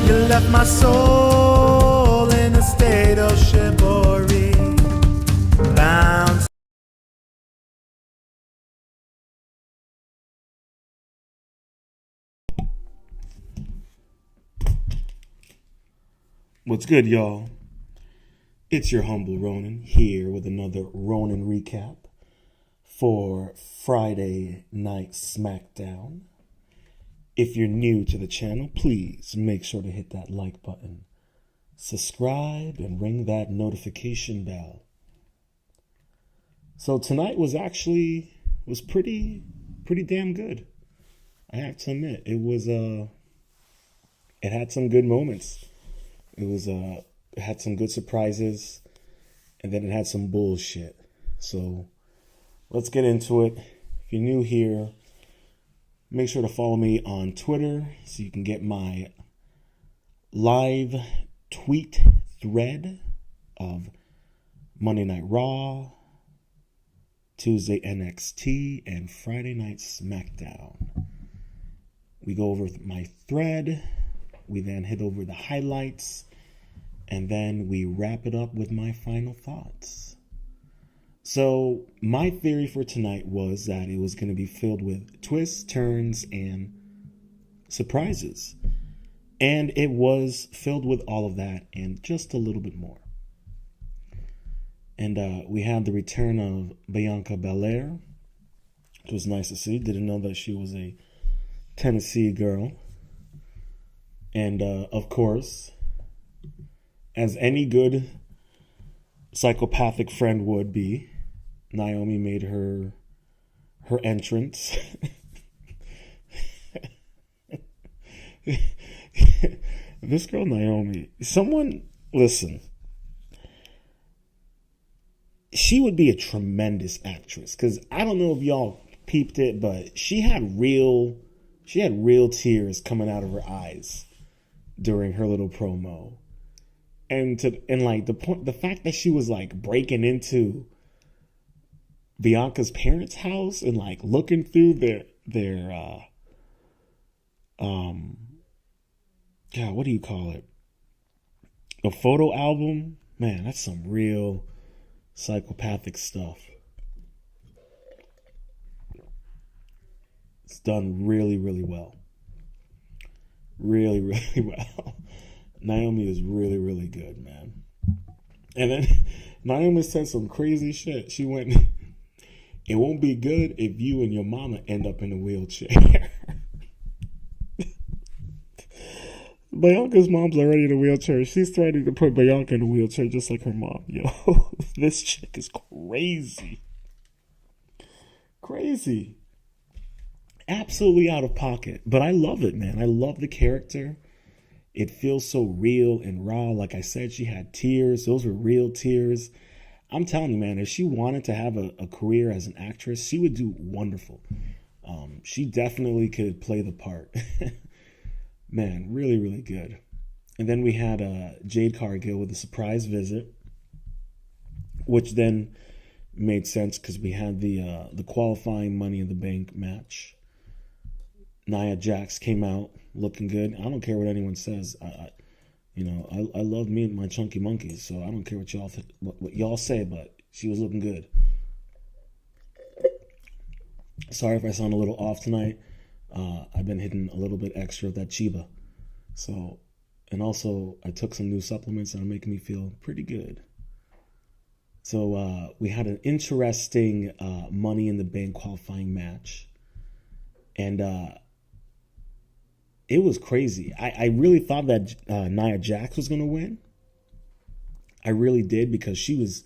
You left my soul in a state of chivalry, bound. What's good, y'all? It's your humble Ronin here with another Ronin recap for Friday Night SmackDown. If you're new to the channel, please make sure to hit that like button, subscribe, and ring that notification bell. So tonight was pretty damn good. I have to admit, it had some good moments. It had some good surprises, and then it had some bullshit. So let's get into it. If you're new here, make sure to follow me on Twitter so you can get my live tweet thread of Monday Night Raw, Tuesday NXT, and Friday Night SmackDown. We go over my thread. We then hit over the highlights. And then we wrap it up with my final thoughts. So my theory for tonight was that it was going to be filled with twists, turns, and surprises. And it was filled with all of that and just a little bit more. And we had the return of Bianca Belair. It was nice to see. Didn't know that she was a Tennessee girl. And of course, as any good psychopathic friend would be, Naomi made her entrance. This girl Naomi, listen, she would be a tremendous actress, because I don't know if y'all peeped it, but she had real tears coming out of her eyes during her little promo. And the fact that she was like breaking into Bianca's parents' house and like looking through their what do you call it? A photo album? Man, that's some real psychopathic stuff. It's done really, really well. Really, really well. Naomi is really, really good, man. And then Naomi said some crazy shit. She went, "It won't be good if you and your mama end up in a wheelchair." Bianca's mom's already in a wheelchair. She's threatening to put Bianca in a wheelchair just like her mom. Yo, this chick is crazy. Crazy. Absolutely out of pocket. But I love it, man. I love the character. It feels so real and raw. Like I said, she had tears. Those were real tears. I'm telling you, man, if she wanted to have a career as an actress, she would do wonderful. She definitely could play the part. Man, really, really good. And then we had Jade Cargill with a surprise visit, which then made sense because we had the qualifying Money in the Bank match. Nia Jax came out looking good. I don't care what anyone says. I love me and my chunky monkeys, so I don't care what y'all say, but she was looking good. Sorry if I sound a little off tonight. I've been hitting a little bit extra of that Chiba. So, and also I took some new supplements that are making me feel pretty good. So we had an interesting Money in the Bank qualifying match. And it was crazy. I really thought that Nia Jax was going to win. I really did, because she was...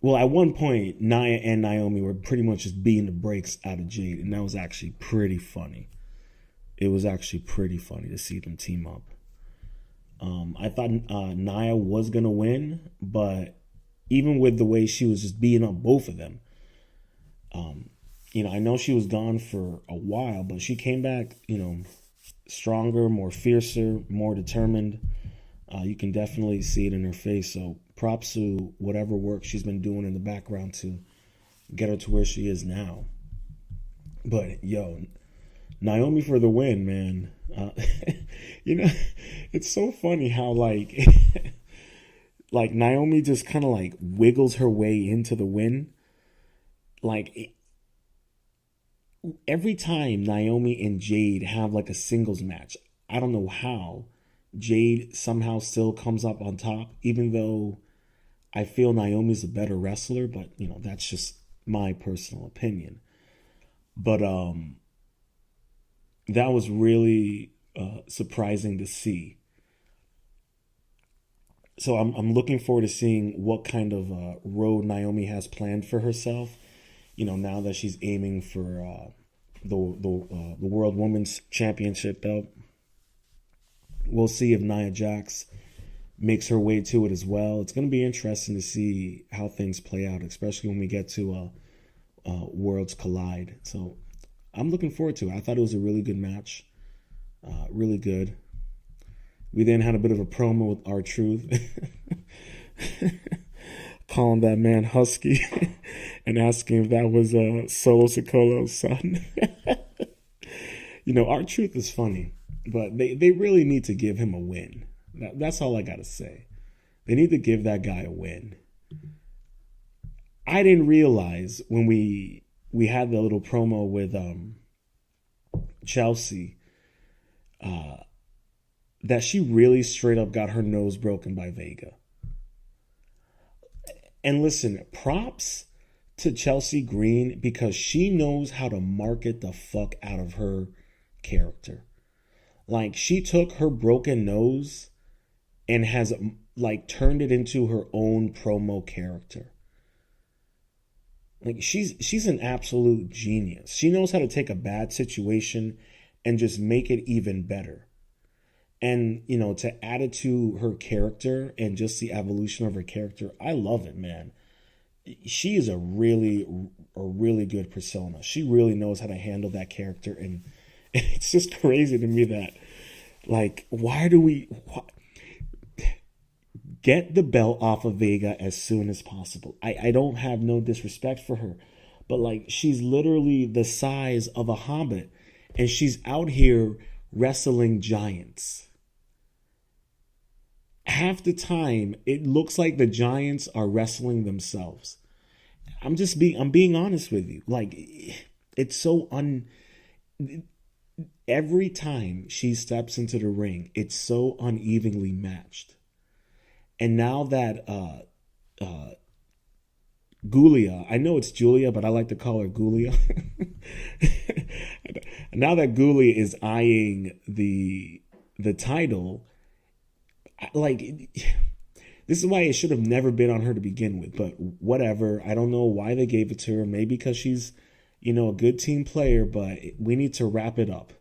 Well, at one point, Nia and Naomi were pretty much just beating the brakes out of Jade, and that was actually pretty funny. It was actually pretty funny to see them team up. I thought Nia was going to win, but even with the way she was just beating up both of them, I know she was gone for a while, but she came back, stronger, more fiercer, more determined. You can definitely see it in her face. So props to whatever work she's been doing in the background to get her to where she is now. But yo, Naomi for the win, man. Uh, you know, it's so funny how like like Naomi just kind of like wiggles her way into the win. Like every time Naomi and Jade have like a singles match, I don't know how Jade somehow still comes up on top, even though I feel Naomi's a better wrestler, but you know, that's just my personal opinion. But that was really surprising to see. So I'm looking forward to seeing what kind of road Naomi has planned for herself. You know, now that she's aiming for the World Women's Championship belt, we'll see if Nia Jax makes her way to it as well. It's going to be interesting to see how things play out, especially when we get to Worlds Collide. So I'm looking forward to it. I thought it was a really good match, really good. We then had a bit of a promo with R-Truth, calling that man Husky and asking if that was Solo Sikoa's son. You know, R-Truth is funny, but they really need to give him a win. That's all I got to say. They need to give that guy a win. I didn't realize when we had the little promo with Chelsea that she really straight up got her nose broken by Vega. And listen, props to Chelsea Green because she knows how to market the fuck out of her character. Like, she took her broken nose and has like turned it into her own promo character. Like, she's an absolute genius. She knows how to take a bad situation and just make it even better. And, you know, to add it to her character and just the evolution of her character, I love it, man. She is a really good persona. She really knows how to handle that character. And it's just crazy to me that, like, get the belt off of Vega as soon as possible. I don't have no disrespect for her, but, like, she's literally the size of a hobbit, and she's out here wrestling giants. Half the time, it looks like the giants are wrestling themselves. I'm being honest with you. Like, it's so every time she steps into the ring, it's so unevenly matched. And now that Gulia, I know it's Julia, but I like to call her Gulia. Now that Gulia is eyeing the title, like, this is why it should have never been on her to begin with, but whatever. I don't know why they gave it to her. Maybe because she's, you know, a good team player, but we need to wrap it up.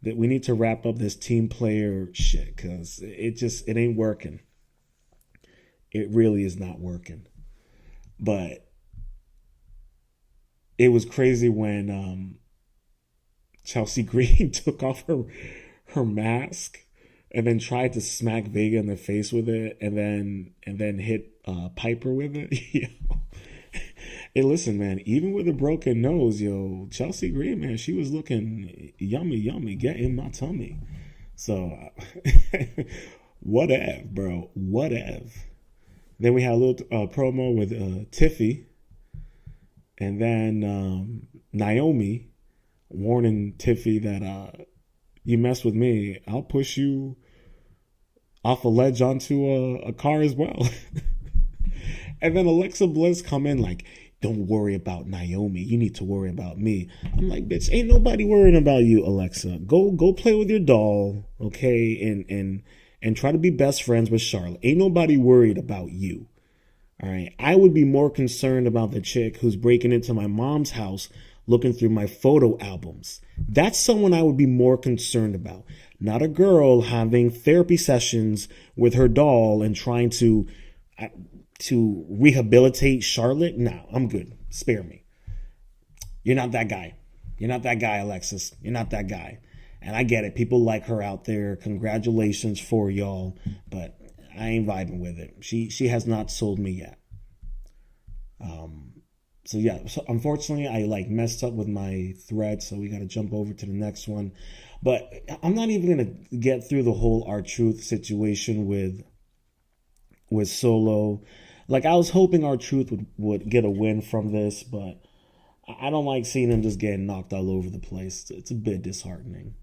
That we need to wrap up this team player shit because it ain't working. It really is not working. But it was crazy when Chelsea Green took off her mask and then tried to smack Vega in the face with it, and then hit Piper with it. Hey, listen, man. Even with a broken nose, Chelsea Green, man, she was looking yummy. Get in my tummy. So, whatever, bro. Whatever. Then we had a little promo with Tiffy, and then Naomi warning Tiffy that you mess with me, I'll push you off a ledge onto a car as well. And then Alexa Bliss come in like, don't worry about Naomi. You need to worry about me. I'm like, bitch, ain't nobody worrying about you, Alexa. Go play with your doll, okay? And try to be best friends with Charlotte. Ain't nobody worried about you. All right. I would be more concerned about the chick who's breaking into my mom's house looking through my photo albums. That's someone I would be more concerned about. Not a girl having therapy sessions with her doll and trying to rehabilitate Charlotte. No, I'm good. Spare me. You're not that guy. You're not that guy, Alexis. You're not that guy. And I get it. People like her out there. Congratulations for y'all. But I ain't vibing with it. She has not sold me yet. yeah, so unfortunately I like messed up with my thread, so we got to jump over to the next one. But I'm not even gonna get through the whole R-Truth situation with Solo. Like, I was hoping R-Truth would get a win from this, but I don't like seeing him just getting knocked all over the place. It's a bit disheartening.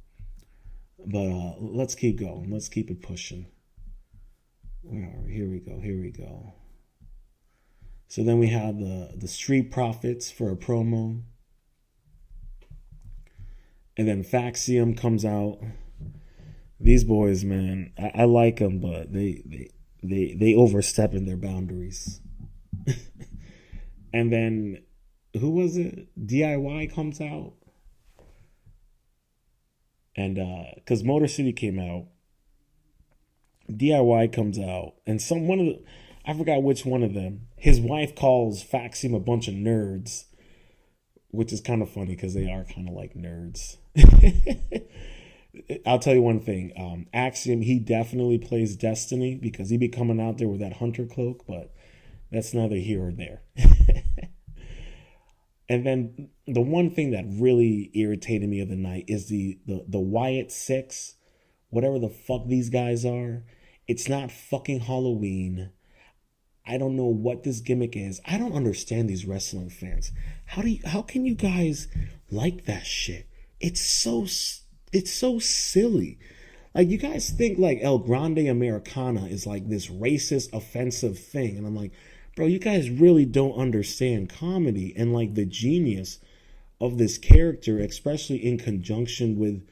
But let's keep going. Let's keep it pushing. Where are we? Here we go. Here we go. So then we have the Street Profits for a promo. And then Faxium comes out. These boys, man, I like them, but they overstep in their boundaries. And then, who was it? DIY comes out. And because Motor City came out, DIY comes out, and I forgot which one of them, his wife calls Faxium a bunch of nerds, which is kind of funny because they are kind of like nerds. I'll tell you one thing. Axiom, he definitely plays Destiny because he be coming out there with that hunter cloak, but that's neither here or there. And then the one thing that really irritated me of the night is the Wyatt Six, whatever the fuck these guys are. It's not fucking Halloween. I don't know what this gimmick is. I don't understand these wrestling fans. How can you guys like that shit? It's so silly. Like, you guys think like El Grande Americana is like this racist, offensive thing, and I'm like, bro, you guys really don't understand comedy and like the genius of this character, especially in conjunction with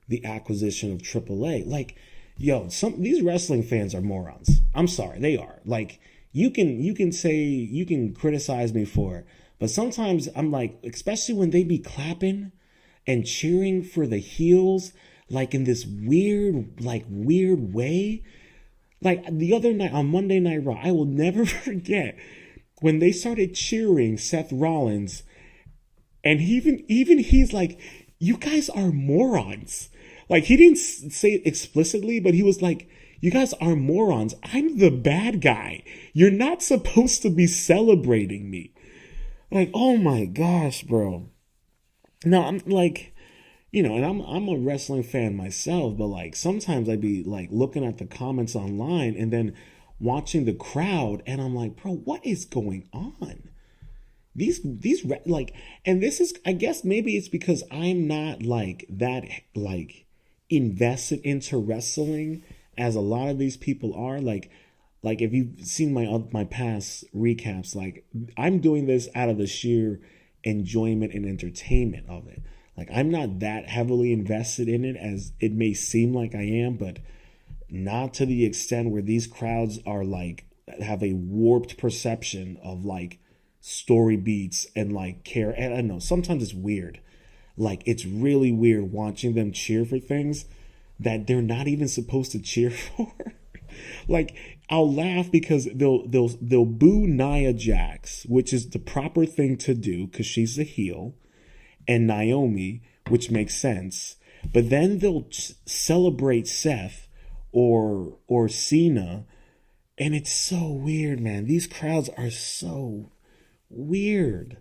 the acquisition of AAA. Like, yo, these wrestling fans are morons. I'm sorry, they are. Like, you can criticize me for it, but sometimes I'm like, especially when they be clapping and cheering for the heels, like in this weird way. Like the other night on Monday Night Raw, I will never forget when they started cheering Seth Rollins, and even he's like, you guys are morons. Like, he didn't say it explicitly, but he was like, you guys are morons. I'm the bad guy. You're not supposed to be celebrating me. Like, oh my gosh, bro. No, I'm like, and I'm a wrestling fan myself, but like sometimes I'd be like looking at the comments online and then watching the crowd, and I'm like, bro, what is going on? These like, and this is, I guess maybe it's because I'm not like that like invested into wrestling as a lot of these people are. Like if you've seen my past recaps, like I'm doing this out of the sheer enjoyment and entertainment of it. Like, I'm not that heavily invested in it as it may seem like I am, but not to the extent where these crowds are like, have a warped perception of like story beats and like care. And I don't know, sometimes it's weird. Like, it's really weird watching them cheer for things that they're not even supposed to cheer for. Like, I'll laugh because they'll boo Nia Jax, which is the proper thing to do because she's the heel, and Naomi, which makes sense. But then they'll celebrate Seth or Cena, and it's so weird, man. These crowds are so weird.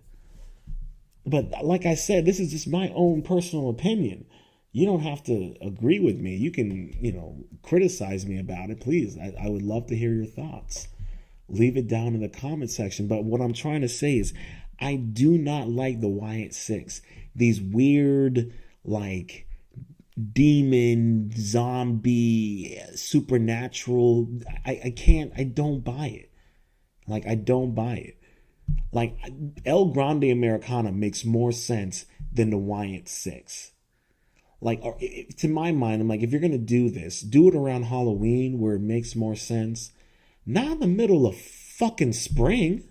But like I said, this is just my own personal opinion. You don't have to agree with me. You can, criticize me about it, please. I would love to hear your thoughts. Leave it down in the comment section. But what I'm trying to say is, I do not like the Wyatt Six. These weird, like, demon, zombie, supernatural. I don't buy it. Like, I don't buy it. Like, El Grande Americana makes more sense than the Wyatt Six. Like, to my mind, I'm like, if you're going to do this, do it around Halloween where it makes more sense. Not in the middle of fucking spring.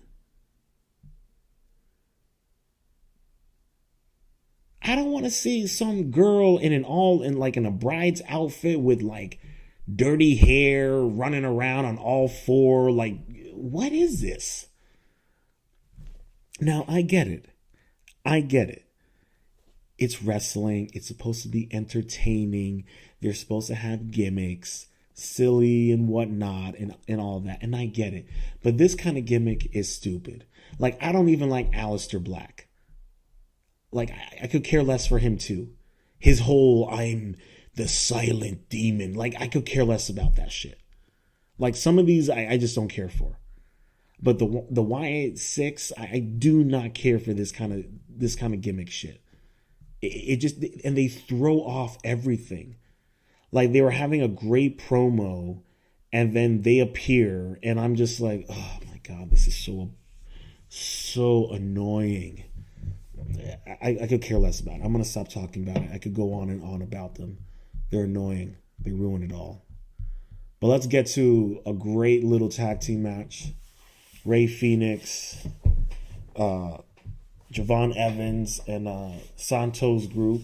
I don't want to see some girl in a bride's outfit with like dirty hair running around on all four. Like, what is this? Now, I get it. It's wrestling. It's supposed to be entertaining. They're supposed to have gimmicks. silly and whatnot and all that. And I get it. But this kind of gimmick is stupid. Like, I don't even like Aleister Black. Like, I could care less for him too. His whole, I'm the silent demon. Like, I could care less about that shit. Like, some of these I just don't care for. But the Y86, I do not care for this kind of gimmick shit. It just, and they throw off everything. Like, they were having a great promo, and then they appear, and I'm just like, oh my God, this is so annoying. I could care less about it. I'm going to stop talking about it. I could go on and on about them. They're annoying. They ruin it all. But let's get to a great little tag team match. Rey Fenix, Javon Evans, and Santos group.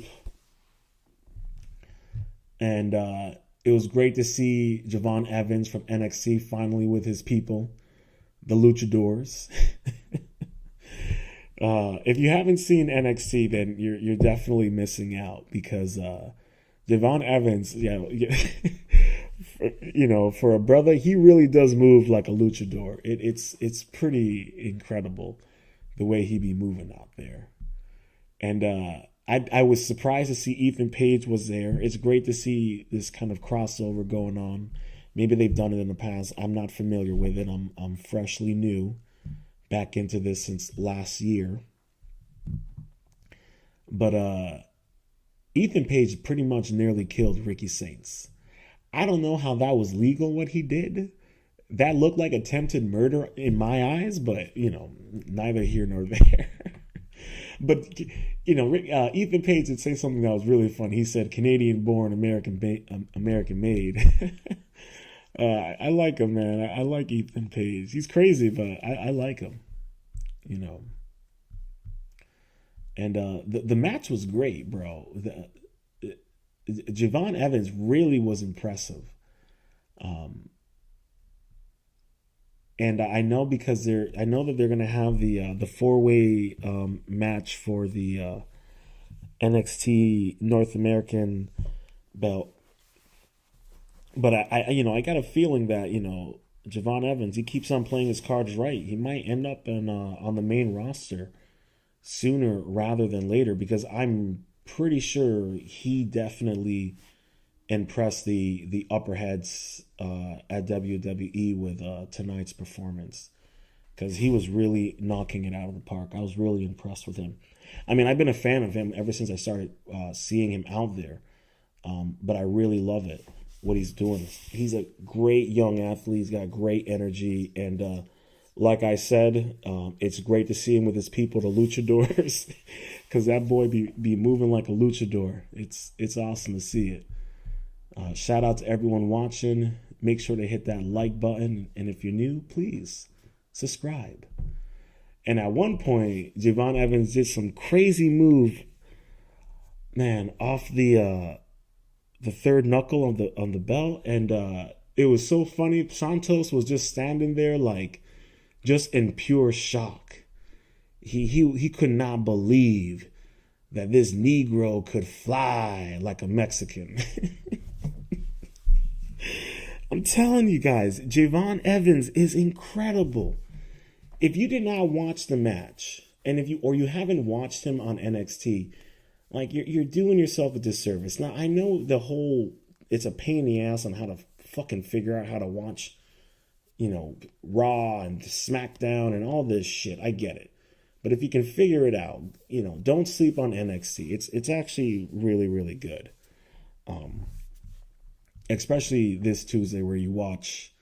And it was great to see Javon Evans from NXT finally with his people, the Luchadors. If you haven't seen NXT, then you're definitely missing out, because Javon Evans, for a brother, he really does move like a luchador. It's pretty incredible the way he be moving out there. And I was surprised to see Ethan Page was there. It's great to see this kind of crossover going on. Maybe they've done it in the past. I'm not familiar with it. I'm freshly new back into this since last year. But Ethan Page pretty much nearly killed Ricky Saints. I don't know how that was legal, what he did. That looked like attempted murder in my eyes, but, neither here nor there. But, Ethan Page did say something that was really fun. He said, Canadian-born, American-made. I like him, man. I like Ethan Page. He's crazy, but I like him, And the match was great, bro. Javon Evans really was impressive. And I know because I know that they're gonna have the 4-way match for the NXT North American belt. But I got a feeling that Javon Evans, he keeps on playing his cards right. He might end up on the main roster sooner rather than later, because I'm pretty sure he definitely impressed the upper heads at WWE with tonight's performance, because he was really knocking it out of the park. I was really impressed with him. I mean, I've been a fan of him ever since I started seeing him out there, but I really love it, what he's doing. He's a great young athlete. He's got great energy, and like I said, it's great to see him with his people, the Luchadors, because that boy be moving like a luchador. It's awesome to see it. Shout out to everyone watching. Make sure to hit that like button, and if you're new, please subscribe. And at one point, Javon Evans did some crazy move, man, off the third knuckle on the belt, and it was so funny. Santos was just standing there like, just in pure shock. He could not believe that this Negro could fly like a Mexican. I'm telling you guys, Javon Evans is incredible. If you did not watch the match, and if you haven't watched him on NXT, like you're doing yourself a disservice. Now I know it's a pain in the ass on how to fucking figure out how to watch, Raw and SmackDown and all this shit. I get it. But if you can figure it out, don't sleep on NXT. It's actually really, really good. Especially this Tuesday, where you watch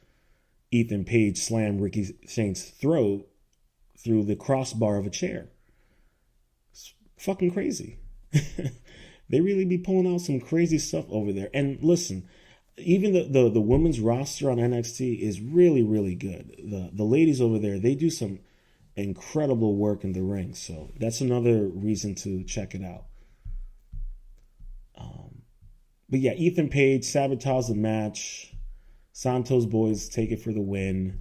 Ethan Page slam Ricky Saints' throat through the crossbar of a chair. It's fucking crazy. They really be pulling out some crazy stuff over there. And listen, even the women's roster on NXT is really, really good. The ladies over there, they do some incredible work in the ring. So that's another reason to check it out. But yeah, Ethan Page sabotaged the match. Santos boys take it for the win.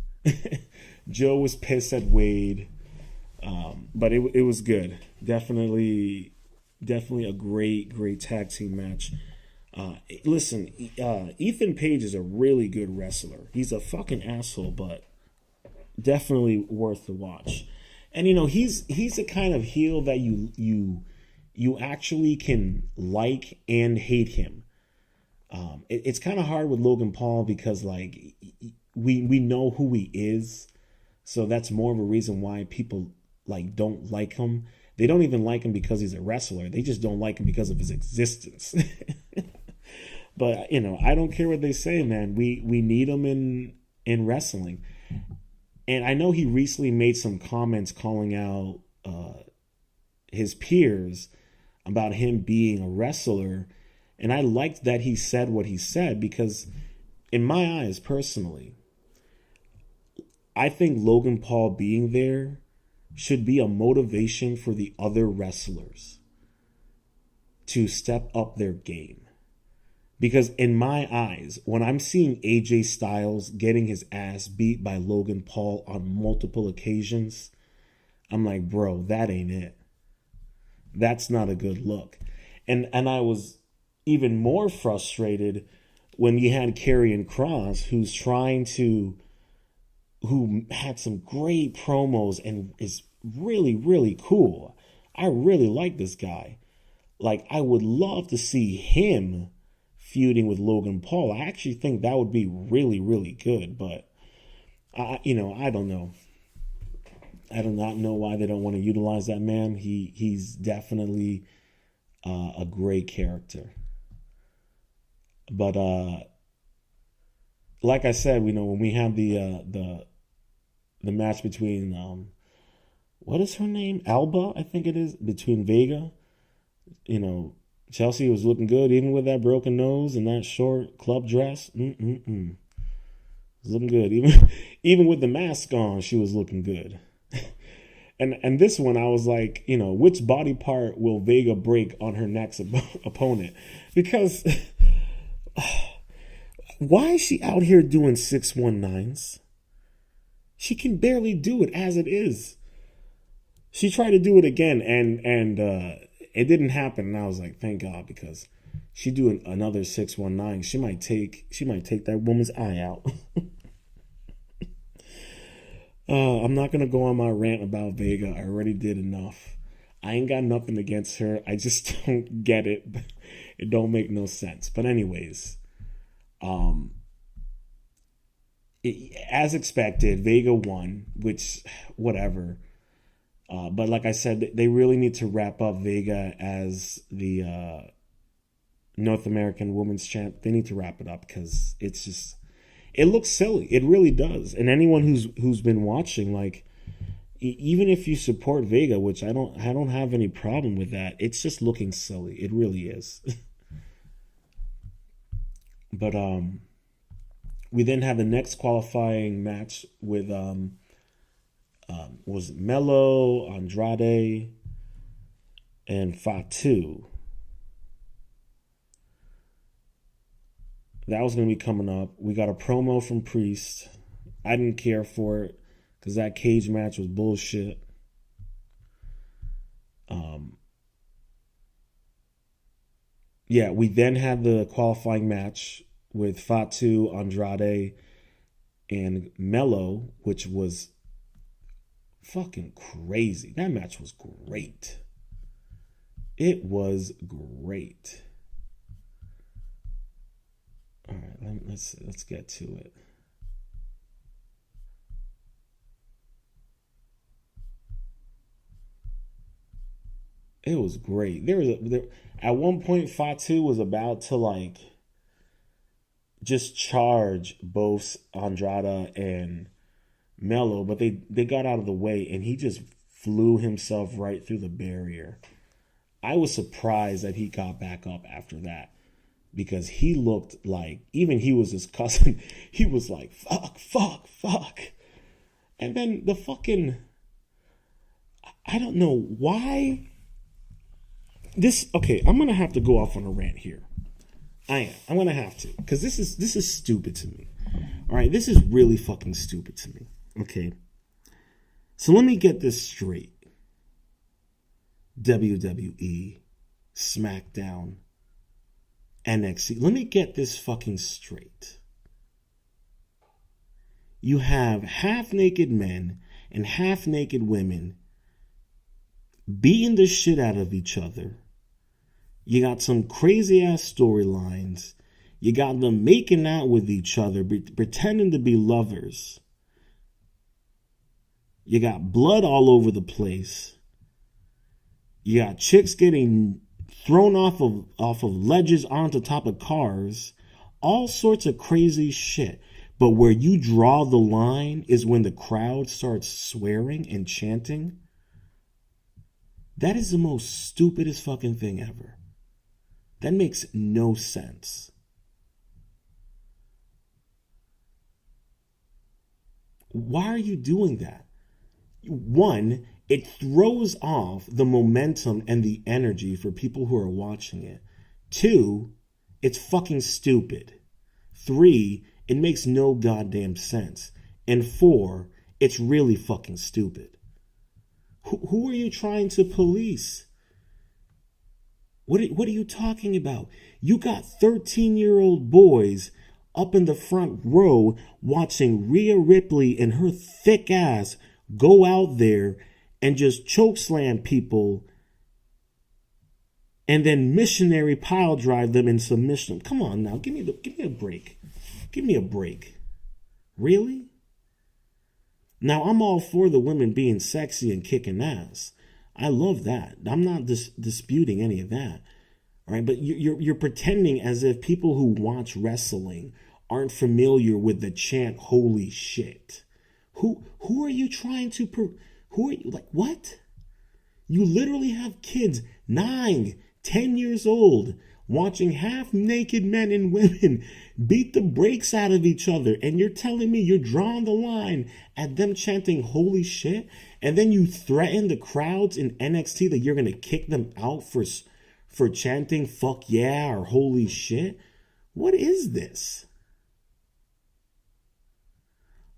Joe was pissed at Wade. But it was good. Definitely a great tag team match. Listen, Ethan Page is a really good wrestler. He's a fucking asshole, but definitely worth the watch. And he's the kind of heel that you actually can like and hate him. It's kind of hard with Logan Paul because like we know who he is, so that's more of a reason why people like don't like him. They don't even like him because he's a wrestler. They just don't like him because of his existence. But I don't care what they say, man. We need him in wrestling. And I know he recently made some comments calling out his peers about him being a wrestler. And I liked that he said what he said because in my eyes, personally, I think Logan Paul being there should be a motivation for the other wrestlers to step up their game. Because in my eyes, when I'm seeing AJ Styles getting his ass beat by Logan Paul on multiple occasions, I'm like, bro, that ain't it. That's not a good look. And I was even more frustrated when you had Karrion Kross, who had some great promos and is really, really cool. I really like this guy. Like, I would love to see him feuding with Logan Paul. I actually think that would be really, really good, but I don't know. I do not know why they don't want to utilize that man. He's definitely a great character. But like I said, when we have the match between what is her name? Alba, I think it is, between Vega. Chelsea was looking good, even with that broken nose and that short club dress. Was looking good. Even with the mask on, she was looking good. And this one, I was like, which body part will Vega break on her next opponent? Because why is she out here doing 619s? She can barely do it as it is. She tried to do it again, and it didn't happen. And I was like, thank God, because she do another 619. She might take that woman's eye out. I'm not gonna go on my rant about Vega. I already did enough. I ain't got nothing against her. I just don't get it. It don't make no sense. But anyways, as expected, Vega won, which whatever. But like I said, they really need to wrap up Vega as the North American Women's Champ. They need to wrap it up because it looks silly. It really does. And anyone who's been watching, like, even if you support Vega, which I don't have any problem with that, it's just looking silly. It really is. But we then have the next qualifying match with was Melo, Andrade, and Fatu. That was going to be coming up. We got a promo from Priest. I didn't care for it because that cage match was bullshit. Yeah, we then had the qualifying match with Fatu, Andrade, and Melo, which was fucking crazy. That match was great. It was great. All right, let's get to it. It was great. There at one point Fatu was about to like just charge both Andrade and Melo, but they got out of the way and he just flew himself right through the barrier. I was surprised that he got back up after that because he looked like, even he was his cousin, he was like, fuck. And then the fucking, I don't know why. Okay, I'm going to have to go off on a rant here. I'm going to have to, because this is stupid to me. All right, this is really fucking stupid to me. Okay, so let me get this straight. WWE, SmackDown, NXT. Let me get this fucking straight. You have half-naked men and half-naked women beating the shit out of each other. You got some crazy-ass storylines. You got them making out with each other, pretending to be lovers. You got blood all over the place. You got chicks getting thrown off of ledges onto top of cars. All sorts of crazy shit. But where you draw the line is when the crowd starts swearing and chanting. That is the most stupidest fucking thing ever. That makes no sense. Why are you doing that? One, it throws off the momentum and the energy for people who are watching it. Two, it's fucking stupid. Three, it makes no goddamn sense. And four, it's really fucking stupid. Who are you trying to police? What are you talking about? You got 13-year-old boys up in the front row watching Rhea Ripley and her thick ass go out there and just chokeslam people and then missionary pile drive them in submission. Come on now, give me a break. Give me a break. Really? Now, I'm all for the women being sexy and kicking ass. I love that. I'm not disputing any of that. All right, but you're pretending as if people who watch wrestling aren't familiar with the chant "Holy shit." Who are you trying to? Who are you, like, what? You literally have kids 9, 10 years old watching half-naked men and women beat the brakes out of each other, and you're telling me you're drawing the line at them chanting "Holy shit," and then you threaten the crowds in NXT that you're gonna kick them out for chanting "fuck yeah" or "holy shit"? What is this?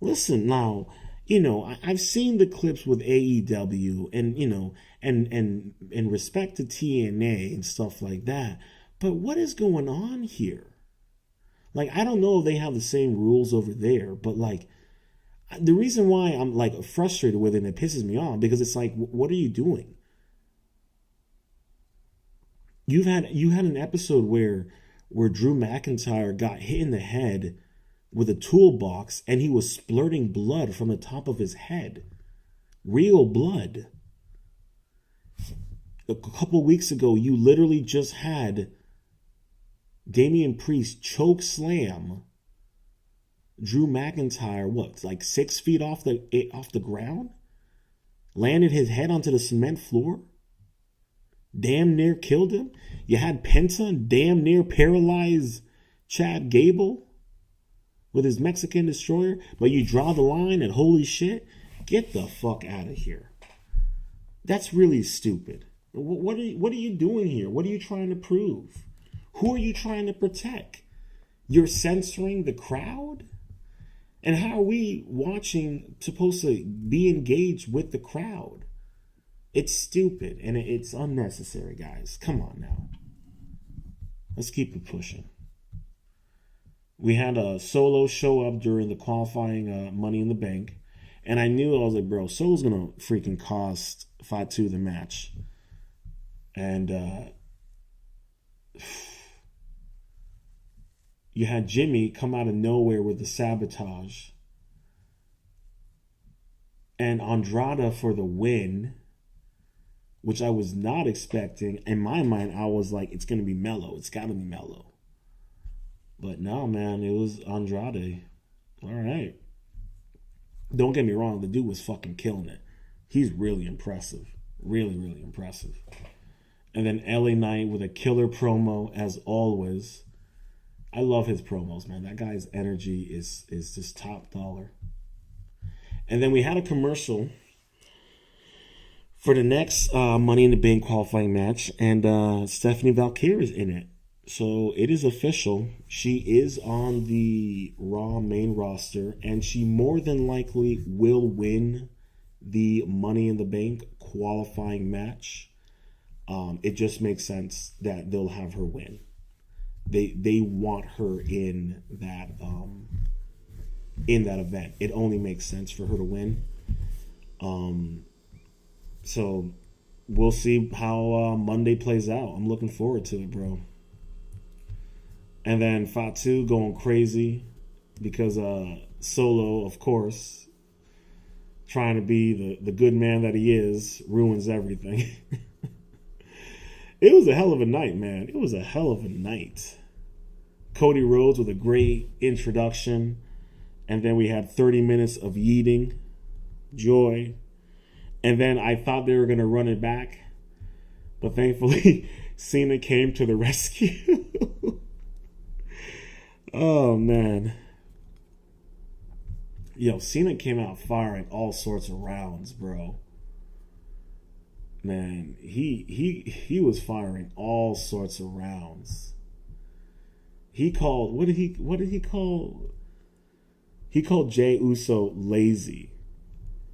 Listen, now, I've seen the clips with AEW and, and respect to TNA and stuff like that. But what is going on here? Like, I don't know if they have the same rules over there, but like, the reason why I'm like frustrated with it and it pisses me off because it's like, what are you doing? You had an episode where Drew McIntyre got hit in the head with a toolbox and he was splurting blood from the top of his head. Real blood. A couple weeks ago, you literally just had Damian Priest choke slam Drew McIntyre, like 6 feet off the ground? Landed his head onto the cement floor? Damn near killed him? You had Penta damn near paralyze Chad Gable with his Mexican destroyer, but you draw the line at "holy shit"? Get the fuck out of here. That's really stupid. What are you doing here? What are you trying to prove? Who are you trying to protect? You're censoring the crowd? And how are we watching supposed to be engaged with the crowd? It's stupid and it's unnecessary, guys. Come on now. Let's keep it pushing. We had a Solo show up during the qualifying Money in the Bank. And I was like, bro, Solo's going to freaking cost Fatu the match. And you had Jimmy come out of nowhere with the sabotage. And Andrade for the win, which I was not expecting. In my mind, I was like, it's going to be Mello. It's got to be Mello. But no, man, it was Andrade. All right. Don't get me wrong. The dude was fucking killing it. He's really impressive. Really, really impressive. And then LA Knight with a killer promo as always. I love his promos, man. That guy's energy is just top dollar. And then we had a commercial for the next Money in the Bank qualifying match. And Stephanie Valkyrie is in it. So it is official. She is on the Raw main roster, and she more than likely will win the Money in the Bank qualifying match. It just makes sense that they'll have her win. they want her in that event. It only makes sense for her to win. So we'll see how Monday plays out. I'm looking forward to it, bro. And then Fatu going crazy because Solo, of course, trying to be the good man that he is, ruins everything. It was a hell of a night, man. It was a hell of a night. Cody Rhodes with a great introduction. And then we had 30 minutes of yeeting, joy. And then I thought they were going to run it back. But thankfully, Cena came to the rescue. Oh, man. Yo, Cena came out firing all sorts of rounds, bro. Man, he was firing all sorts of rounds. He called, what did he call? He called Jey Uso lazy,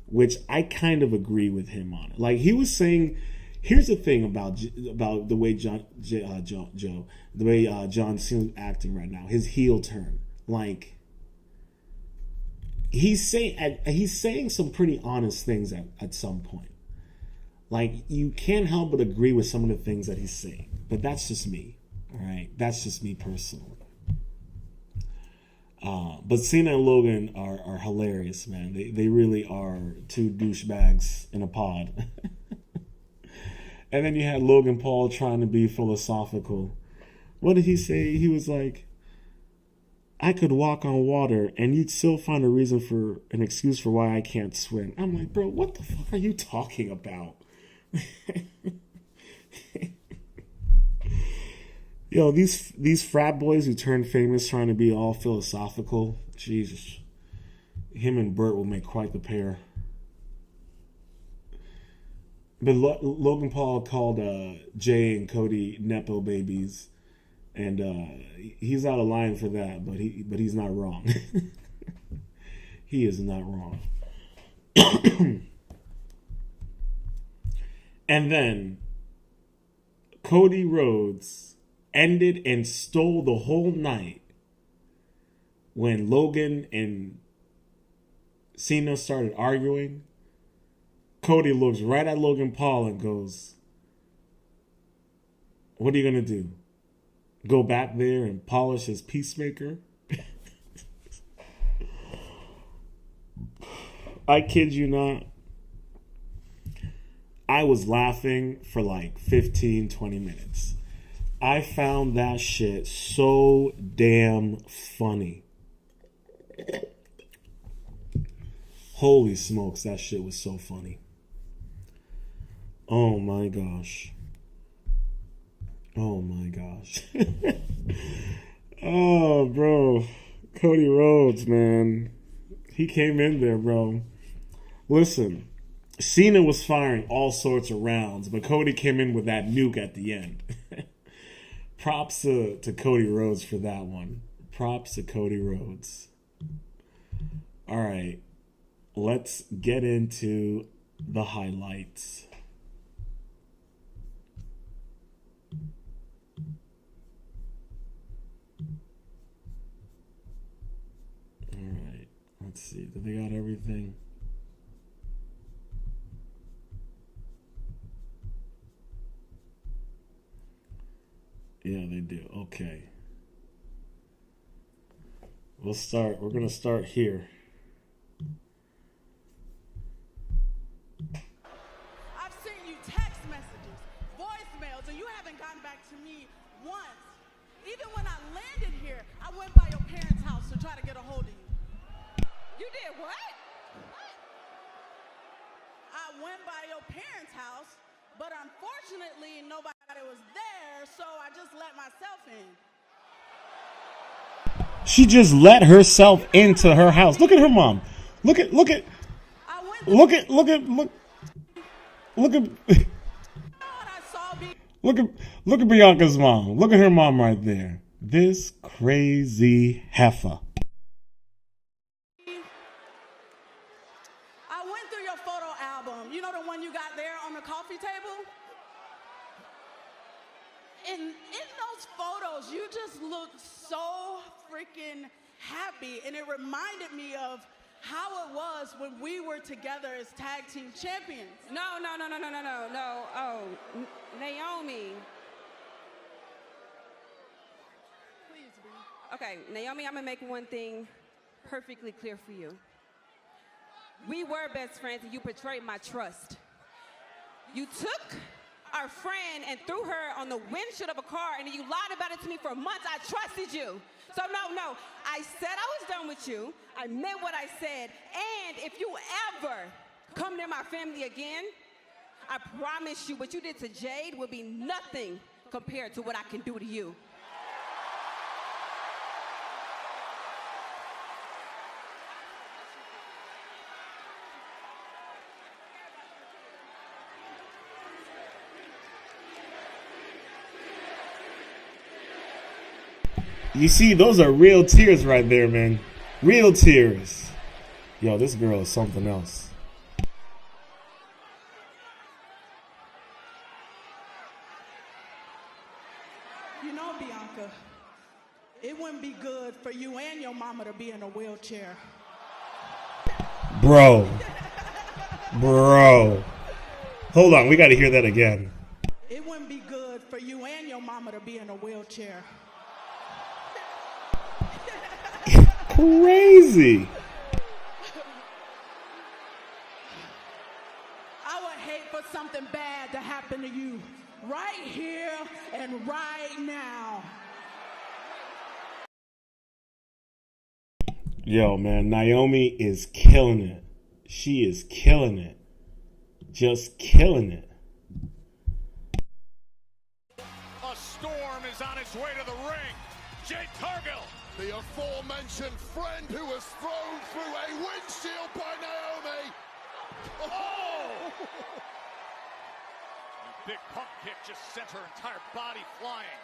which I kind of agree with him on. Like, he was saying, here's the thing about the way John Cena's acting right now, his heel turn. Like, he's saying some pretty honest things at some point. Like, you can't help but agree with some of the things that he's saying. But that's just me. All right? That's just me personally. But Cena and Logan are hilarious, man. They really are two douchebags in a pod. And then you had Logan Paul trying to be philosophical. What did he say? He was like, I could walk on water and you'd still find a reason for an excuse for why I can't swim. I'm like, bro, what the fuck are you talking about? Yo, these frat boys who turned famous trying to be all philosophical, Jesus. Him and Bert will make quite the pair. But Logan Paul called Jay and Cody Nepo babies. And he's out of line for that, but he's not wrong. He is not wrong. And then Cody Rhodes ended and stole the whole night when Logan and Cena started arguing. Cody looks right at Logan Paul and goes, what are you going to do? Go back there and polish his peacemaker? I kid you not. I was laughing for like 15, 20 minutes. I found that shit so damn funny. Holy smokes, that shit was so funny. Oh my gosh. Oh my gosh. Oh, bro. Cody Rhodes, man. He came in there, bro. Listen, Cena was firing all sorts of rounds, but Cody came in with that nuke at the end. Props to Cody Rhodes for that one. Props to Cody Rhodes. All right. Let's get into the highlights. All right. Let's see. Do they got everything? Yeah, they do. Okay. We're going to start here. I've sent you text messages, voicemails, and you haven't gotten back to me once. Even when I landed here, I went by your parents' house to try to get a hold of you. You did what? I went by your parents' house, but unfortunately nobody was there, so I just let myself in. She just let herself into her house. Look at her mom. Look at Look at Bianca's mom. Look at her mom right there. This crazy heifer. I went through your photo album. You know the one you got there on the coffee table? in those photos, you just looked so freaking happy, and it reminded me of how it was when we were together as tag team champions. No. Oh, Naomi. Please, Bree. Okay, Naomi, I'm gonna make one thing perfectly clear for you. We were best friends and you betrayed my trust. You took our friend and threw her on the windshield of a car and you lied about it to me for months. I trusted you. So no, I said I was done with you. I meant what I said. And if you ever come near my family again, I promise you what you did to Jade will be nothing compared to what I can do to you. You see, those are real tears right there, man. Real tears. Yo, this girl is something else. You know, Bianca, it wouldn't be good for you and your mama to be in a wheelchair. Bro. Hold on, we got to hear that again. It wouldn't be good for you and your mama to be in a wheelchair. Crazy. I would hate for something bad to happen to you right here and right now. Yo, man, Naomi is killing it. She is killing it. Just killing it. A storm is on its way to the ring. Jade Cargill. The aforementioned friend who was thrown through a windshield by Naomi. Oh! Big pump kick just sent her entire body flying.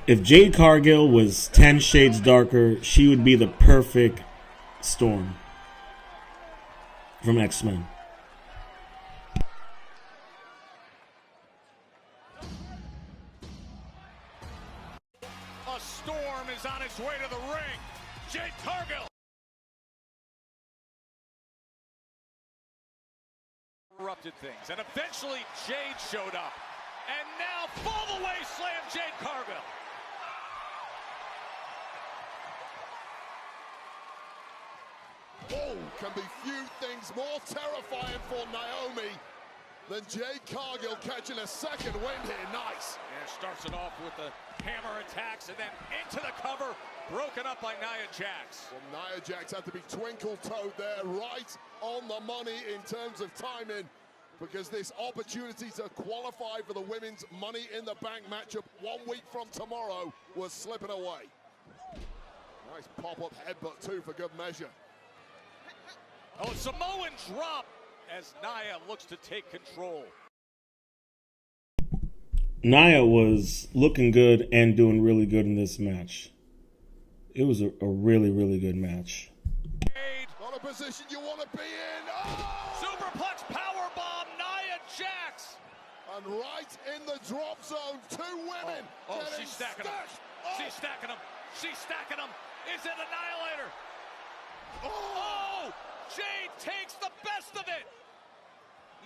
If Jade Cargill was 10 shades darker, she would be the perfect Storm from X-Men. A storm is on its way to the ring. Jade Cargill. Interrupted things, and eventually Jade showed up. And now fall away slam Jade Cargill. Oh, can be few things more terrifying for Naomi than Jade Cargill catching a second wind here. Nice. And starts it off with the hammer attacks and then into the cover, broken up by Nia Jax. Well, Nia Jax had to be twinkle-toed there, right on the money in terms of timing, because this opportunity to qualify for the women's Money in the Bank matchup 1 week from tomorrow was slipping away. Nice pop-up headbutt too for good measure. Oh, Samoan drop as Nia looks to take control. Nia was looking good and doing really good in this match. It was a really, really good match. Not a position you want to be in. Oh! Superplex powerbomb, Nia Jax. And right in the drop zone, two women. Oh, getting she's stacking them. stashed. She's stacking them. She's stacking them. Is it Annihilator? Oh! Oh! Jade takes the best of it.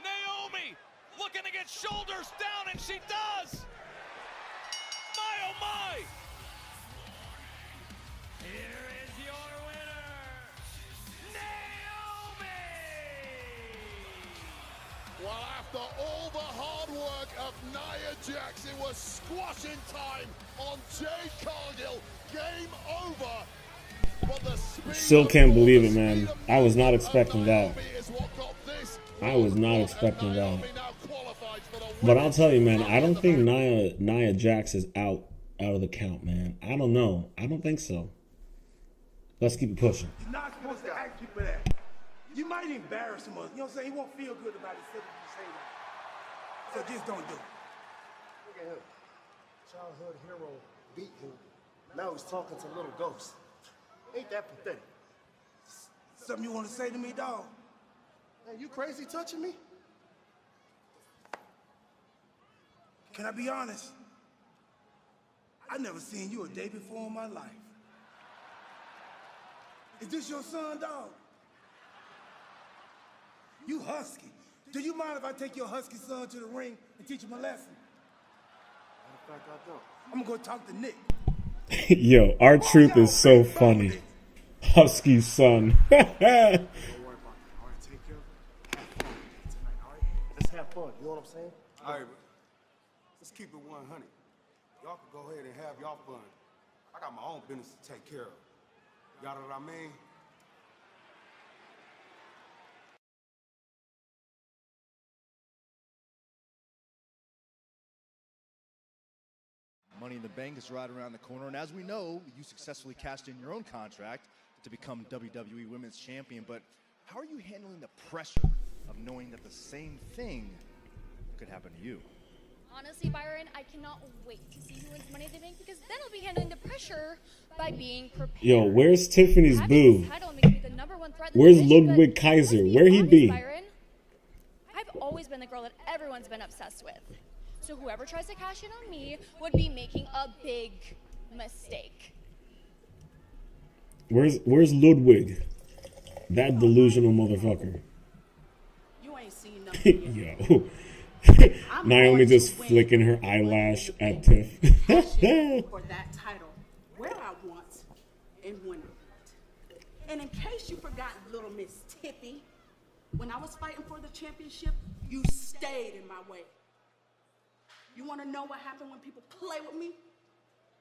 Naomi looking to get shoulders down, and she does. My, oh my. Here is your winner, Naomi. Well, after all the hard work of Nia Jax, it was squashing time on Jade Cargill. Game over. But the speed Still of can't force, believe the it, man. speed of I was not movement of expecting that. Naomi is what got this I was not won, expecting and that. Naomi now qualifies for the But I'll women's tell you, man, Money I in don't the think Bank. Nia Jax is out of the count, man. I don't know. I don't think so. Let's keep it pushing. You're not supposed to ask people that. You might embarrass him, you know what I'm saying? He won't feel good about himself if you say that. So just don't do it. Look at him. Childhood hero beat him. Now he's talking to little ghosts. Ain't that pathetic? Something you want to say to me, dog? Hey, you crazy touching me? Can I be honest? I never seen you a day before in my life. Is this your son, dog? You husky. Do you mind if I take your husky son to the ring and teach him a lesson? Matter of fact, I don't. I'm gonna go talk to Nick. Yo, our truth is so funny. Husky son. Don't worry about it. All right, take care of it. Have fun tonight, all right? Let's have fun, you know what I'm saying? All right, let's keep it 100. Y'all can go ahead and have y'all fun. I got my own business to take care of. Y'all know what I mean? Money in the Bank is right around the corner, and as we know, you successfully cashed in your own contract to become WWE Women's Champion, but how are you handling the pressure of knowing that the same thing could happen to you? Honestly, Byron, I cannot wait to see who wins Money in the Bank because then I'll be handling the pressure by being prepared. Yo, where's Tiffany's Having boo? this title makes me the #1 threat in the Where's division, Ludwig but Kaiser? let's Where he honest, be? Byron, I've always been the girl that everyone's been obsessed with. So whoever tries to cash in on me would be making a big mistake. Where's Ludwig? That delusional motherfucker. You ain't seen nothing yet. Yo. Naomi just flicking her eyelash at Tiff. For that title where I want and when I want. And in case you forgot, little Miss Tiffy, when I was fighting for the championship, you stayed in my way. You want to know what happened when people play with me?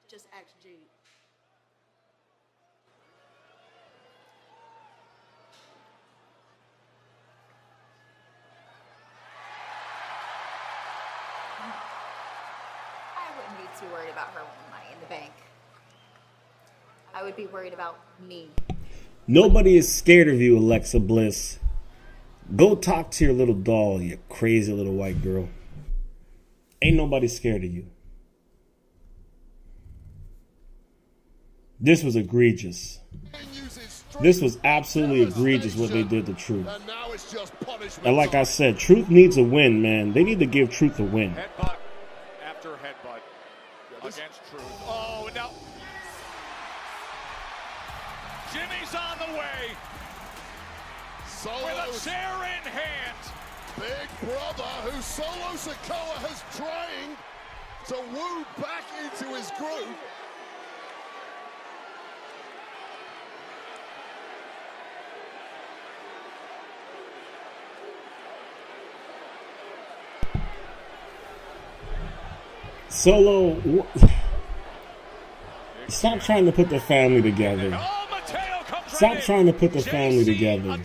Just ask Jade. I wouldn't be too worried about her winning Money in the Bank. I would be worried about me. Nobody is scared of you, Alexa Bliss. Go talk to your little doll, you crazy little white girl. Ain't nobody scared of you. This was egregious. This was absolutely egregious what they did to Truth. And now it's just punishment. And like I said, Truth needs a win, man. They need to give Truth a win. Headbutt after headbutt against Truth. Oh, and now Jimmy's on the way with a chair in hand. Big brother who Solo Sikoa has trying to woo back into his groove. Solo, stop trying to put the family together. Stop trying to put the family together.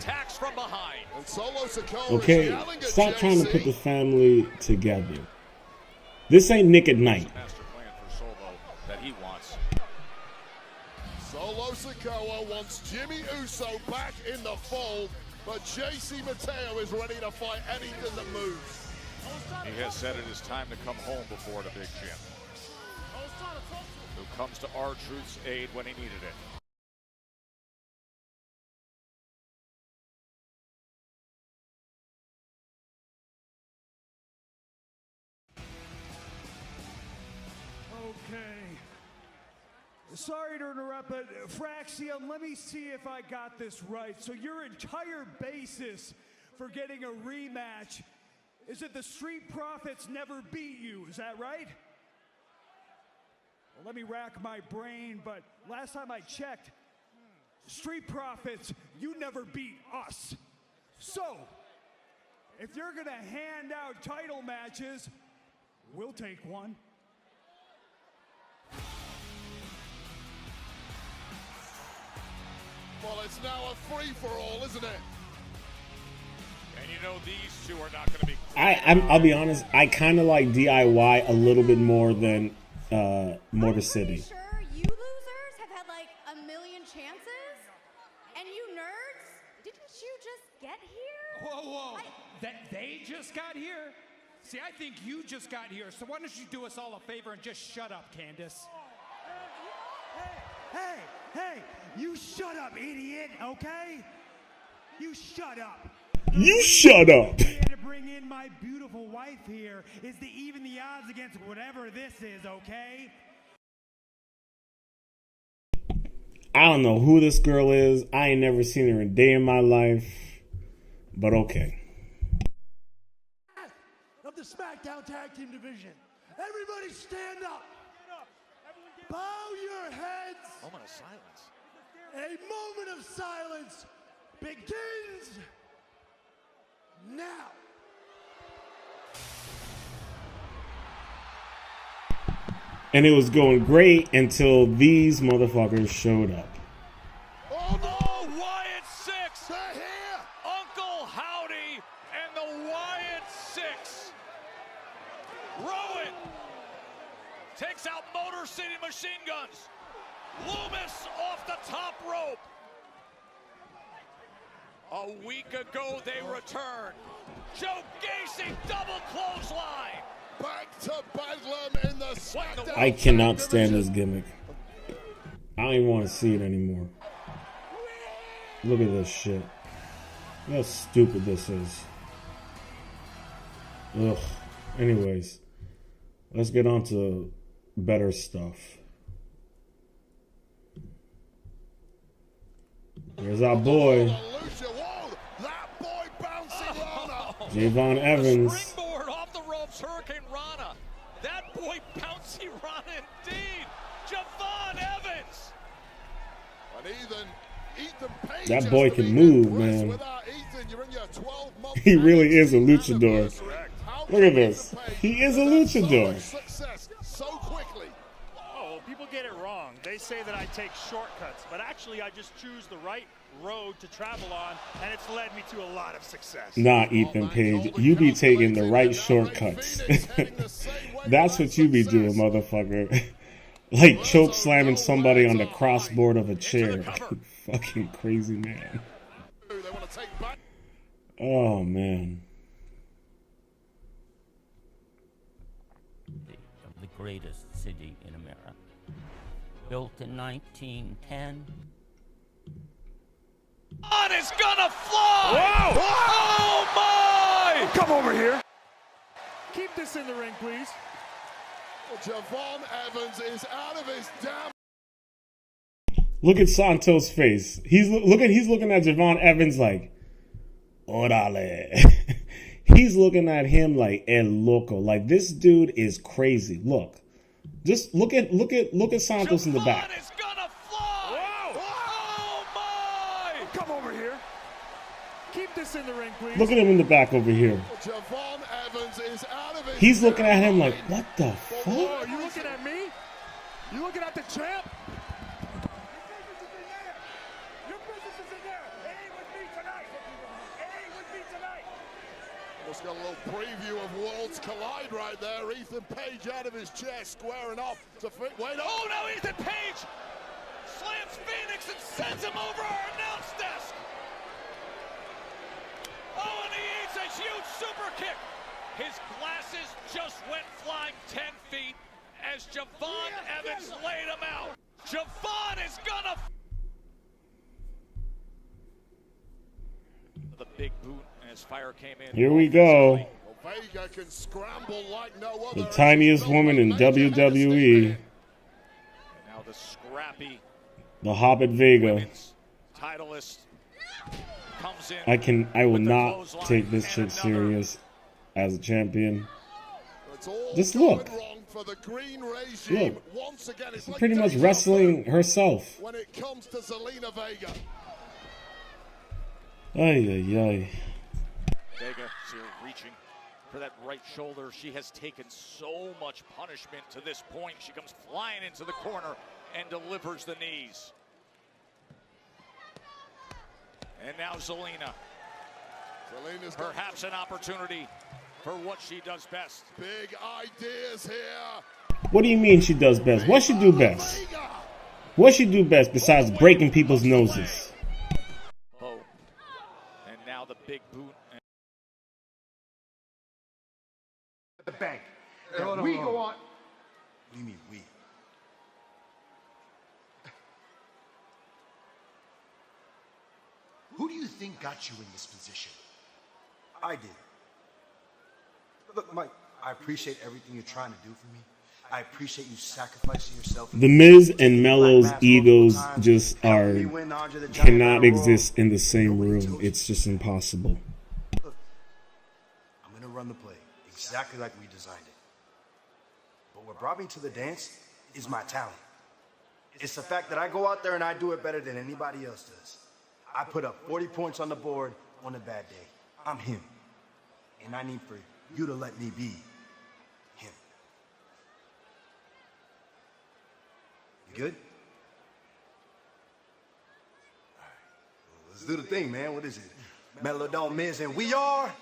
Okay? Stop trying to put the family together. This ain't Nick at Night. Solo Sikoa wants Jimmy Uso back in the fold, but JC Mateo is ready to fight anything that moves. He has said it is time to come home before the Big Jim, who comes to R-Truth's aid when he needed it. Okay. Sorry to interrupt, but Fraxium, let me see if I got this right. So your entire basis for getting a rematch is that the Street Profits never beat you, is that right? Well, let me rack my brain, but last time I checked, Street Profits, you never beat us. So, if you're gonna hand out title matches, we'll take one. Well, it's now a free-for-all, isn't it? And you know these two are not going to be... I'll be honest, I kind of like DIY a little bit more than Motor City. Sure, you losers have had like a million chances? And you nerds, didn't you just get here? Whoa. That they just got here? See, I think you just got here, so why don't you do us all a favor and just shut up, Candace? Hey, you shut up, idiot, okay? You shut up. You shut up. To bring in my beautiful wife here is to even the odds against whatever this is, okay? I don't know who this girl is. I ain't never seen her a day in my life. But okay. Of the SmackDown Tag Team Division. Everybody stand up. Bow your heads. Moment of silence. A moment of silence begins now. And it was going great until these motherfuckers showed up. Oh, Wyatt 6. They're here. Uncle Howdy and the Wyatt 6. Rowan takes out Motor City Machine Guns. Loomis off the top rope. A week ago they returned. Joe Gacy double clothesline. Back to Bedlam in the SmackDown. I cannot stand this gimmick. I don't even want to see it anymore. Look at this shit. Look how stupid this is. Ugh. Anyways, let's get on to better stuff. There's our boy, Javon Evans. Springboard off the ropes, Hurricane Rana. That boy bouncy Rana indeed. Javon Evans. And Ethan Page That boy can move, man. He really is a luchador. Look at this. He is a luchador. So quickly. Oh, people get it wrong. They say that I take shortcuts, but actually I just choose the right road to travel on, and it's led me to a lot of success. Nah, Ethan Page, you be taking the right shortcuts. That's what you be doing, motherfucker. Like choke slamming somebody on the crossboard of a chair. Fucking crazy man. Oh, man. The greatest city in America. Built in 1910. On is gonna fly! Whoa! Oh my! Come over here. Keep this in the ring, please. Javon Evans is out of his damn. Look at Santos' face. He's looking at Javon Evans like, orale. He's looking at him like El Loco. Like, this dude is crazy. Look. Just look at Santos in the back. Is gonna fly! Whoa! Oh my! Come over here. Keep this in the ring, please. Look at him in the back over here. Javon Evans is out of his. He's looking at him like, what the fuck? Oh, are you looking at me? You looking at the champ? Your business is in there. It ain't with me tonight. It ain't with me tonight. Just got a little preview of Worlds Collide right there. Ethan Page out of his chair, squaring off to fit. Wait, Oh no, Ethan Page slams Phoenix and sends him over our announce desk. Oh, and he eats a huge super kick. His glasses just went flying 10 feet as Javon Evans laid him out. Javon is gonna. The big boot as fire came in. Here we go. Vega can scramble like no other. The tiniest woman in WWE. And now the scrappy The Hobbit Vega. women's titleist comes in. I will not take this shit serious as a champion. Just look. For the green regime. Look. Once again, it's like Pretty much deja wrestling vu herself. when it comes to Zelina Vega. Ay, ay, ay. Vega here reaching for that right shoulder. She has taken so much punishment to this point. She comes flying into the corner and delivers the knees. And now Zelina. Zelina's perhaps an opportunity for what she does best. Big ideas here. What do you mean she does best? What she do best? What she do best besides breaking people's noses? Oh, and now the big boot. The bank. Hey, hold on, we hold go on. on. What do you mean we? Who'd do you think got you in this position? I did. Look, Mike, I appreciate everything you're trying to do for me. I appreciate you sacrificing yourself. The Miz and Melo's egos just cannot exist in the same room. It's just impossible. Look, I'm going to run the play exactly like we designed it. But what brought me to the dance is my talent. It's the fact that I go out there and I do it better than anybody else does. I put up 40 points on the board on a bad day. I'm him. And I need for you to let me be him. You good? All right. Well, let's do the thing, man. What is it? SMACKDOWN Miz, and we are...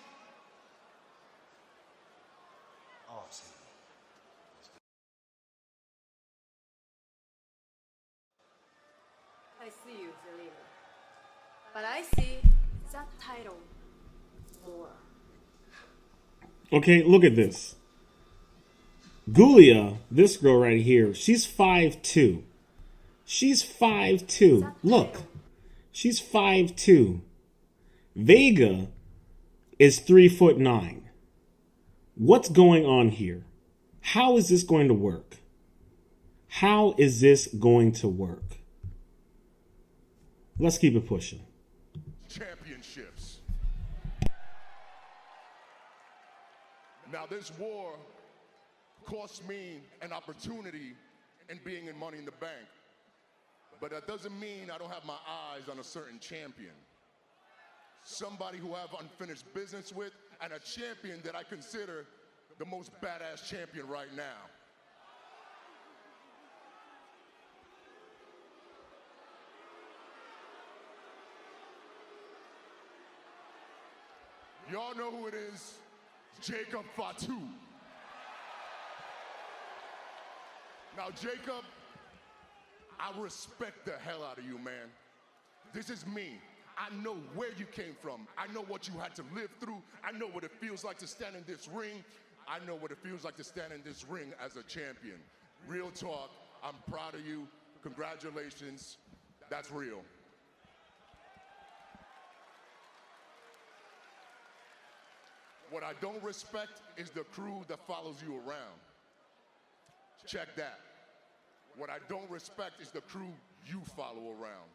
awesome. I see you, Zelina. But I see that title more. Okay, look at this. Gulia, this girl right here, she's 5'2". She's 5'2". Look, she's 5'2". Vega is 3'9". What's going on here? How is this going to work? How is this going to work? Let's keep it pushing. Championships. Now, this war cost me an opportunity in being in Money in the Bank. But that doesn't mean I don't have my eyes on a certain champion. Somebody who I have unfinished business with, and a champion that I consider the most badass champion right now. Y'all know who it is, Jacob Fatu. Now, Jacob, I respect the hell out of you, man. This is me. I know where you came from. I know what you had to live through. I know what it feels like to stand in this ring. I know what it feels like to stand in this ring as a champion. Real talk, I'm proud of you. Congratulations. That's real. What I don't respect is the crew that follows you around. Check that. What I don't respect is the crew you follow around.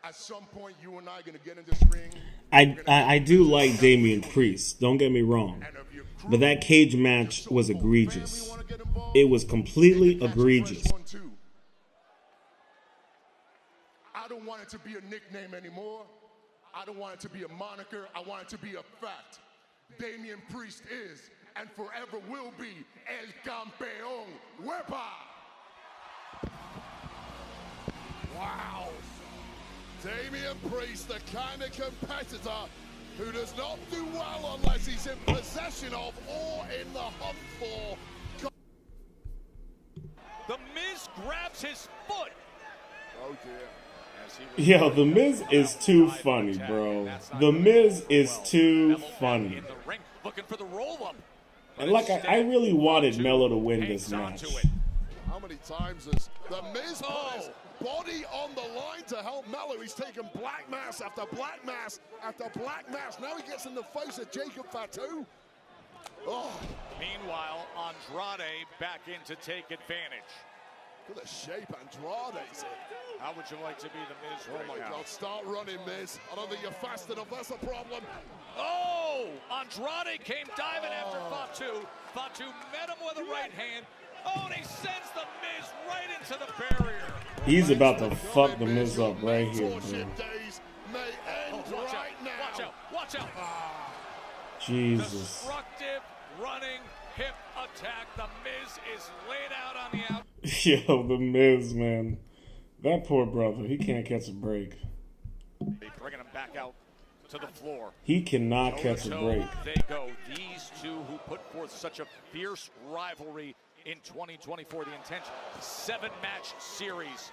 At some point, you and I are going to get in this ring. I do like Damian Priest, don't get me wrong. But that cage match was egregious. It was completely egregious. I don't want it to be a nickname anymore. I don't want it to be a moniker. I want it to be a fact. Damian Priest is and forever will be El Campeón. Wepa! Wow. Damian Priest, the kind of competitor who does not do well unless he's in possession of or in the hunt for. The Miz grabs his foot. Oh dear. Yo, The Miz is too funny, bro. The Miz is too funny. Looking for the roll-up. And like, I really wanted Melo to win this match. How many times has the Miz put his body on the line to help Melo? He's taken black mass after black mass after black mass. Now he gets in the face of Jacob Fatu. Oh. Meanwhile, Andrade back in to take advantage. Look at the shape Andrade's in. How would you like to be the Miz right now? Oh my God, start running, Miz. I don't think you're fast enough, that's a problem. Oh, Andrade came diving after Fatu. Fatu met him with a right hand. Oh, and he sends the Miz right into the barrier. He's about to fuck the Miz up right here, bro. Days may end right now. Watch out, watch out. Jesus. Destructive running hip attack. The Miz is laid out on the out. Yo, the Miz, man. That poor brother, he can't catch a break. They bringing him back out to the floor. He cannot catch a break. They go. These two who put forth such a fierce rivalry in 2024. The intention, 7-match series.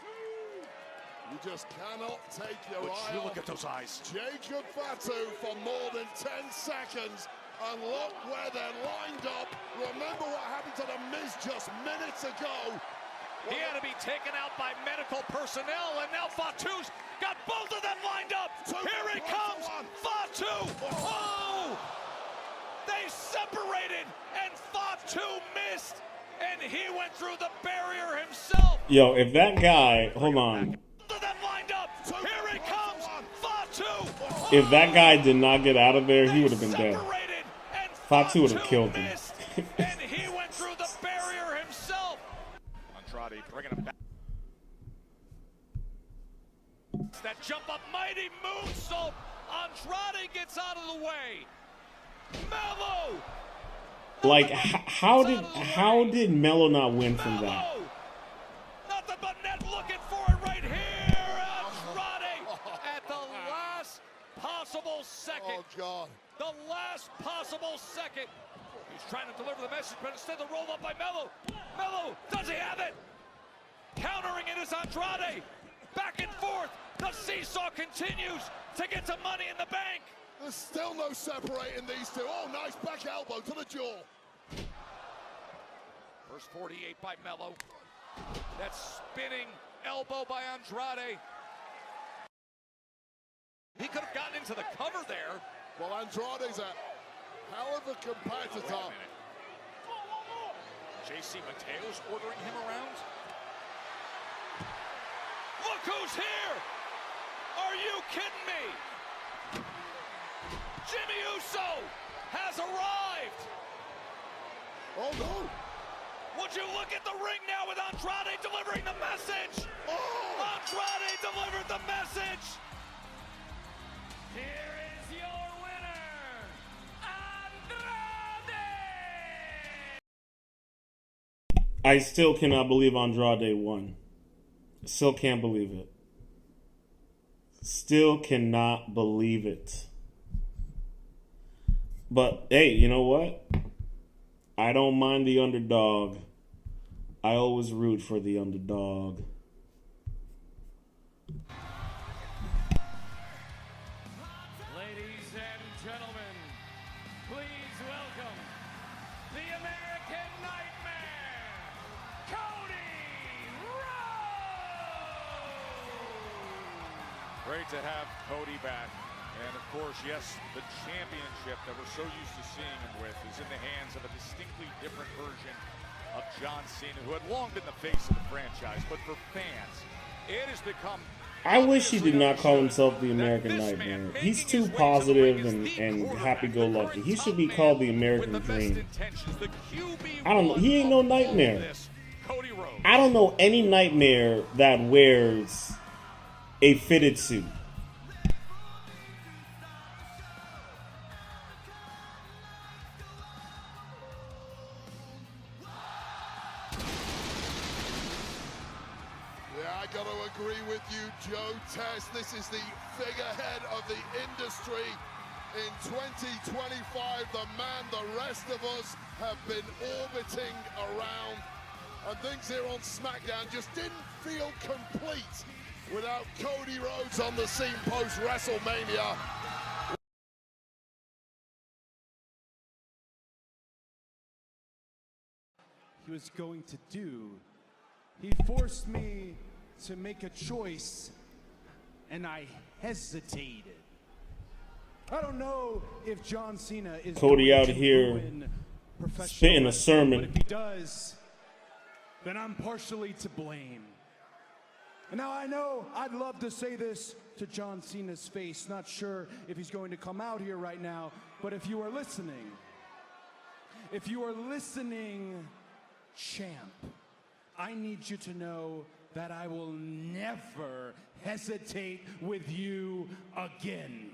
You just cannot take your eye off. Look at those eyes. Jacob Fatu for more than 10 seconds. And look where they're lined up. Remember what happened to the Miz just minutes ago. He had to be taken out by medical personnel, and now Fatu's Got both of them lined up. Here he comes. Fatu. Oh! They separated, and Fatu missed, and he went through the barrier himself. Yo, if that guy, hold on. Both of them lined up. Here he comes. Fatu. If that guy did not get out of there, he would have been dead. Fatu would have killed him. And he went through the barrier himself. Andrade bringing him back. It's that jump up, mighty moonsault. Andrade gets out of the way. Melo. Like, how did Melo not win from that? Nothing but net looking for it right here. Andrade at the last possible second. Oh, God. The last possible second. He's trying to deliver the message, but instead the roll up by Melo. Melo, does he have it? Countering it is Andrade. Back and forth. The seesaw continues to get to Money in the Bank. There's still no separating these two. Oh, nice back elbow to the jaw. First 48 by Melo. That spinning elbow by Andrade. He could have gotten into the cover there. Well, Andrade's a hell of a competitor. JC Mateo's ordering him around. Look who's here! Are you kidding me? Jimmy Uso has arrived! Oh no! Would you look at the ring now with Andrade delivering the message? Oh! Andrade delivered the message! Here is your winner, Andrade! I still cannot believe Andrade won. Still can't believe it. Still cannot believe it. But, hey, you know what? I don't mind the underdog. I always root for the underdog. Ladies and gentlemen, please welcome the American Nightmare, Cody Rhodes! Great to have Cody back. And of course, yes, the championship that we're so used to seeing him with is in the hands of a distinctly different version of John Cena, who had long been the face of the franchise. But for fans, it has become... I wish he did not call himself the American Nightmare. He's too positive and happy-go-lucky. He should be called the American Dream. I don't know. He ain't no nightmare. I don't know any nightmare that wears a fitted suit. Got to agree with you, Joe Test. This is the figurehead of the industry in 2025. The man the rest of us have been orbiting around. And things here on SmackDown just didn't feel complete without Cody Rhodes on the scene post-WrestleMania. He was going to do. He forced me to make a choice, and I hesitated. I don't know if John Cena is Cody out going to here ruin professional spitting a wrestling, sermon. but if he does, then I'm partially to blame. And now I know I'd love to say this to John Cena's face. Not sure if he's going to come out here right now, but if you are listening, champ, I need you to know that I will never hesitate with you again.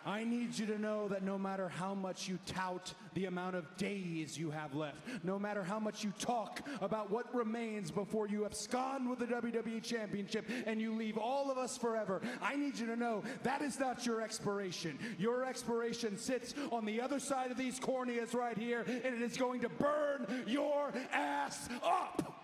I need you to know that no matter how much you tout the amount of days you have left, no matter how much you talk about what remains before you abscond with the WWE Championship and you leave all of us forever, I need you to know that is not your expiration. Your expiration sits on the other side of these corneas right here, and it is going to burn your ass up.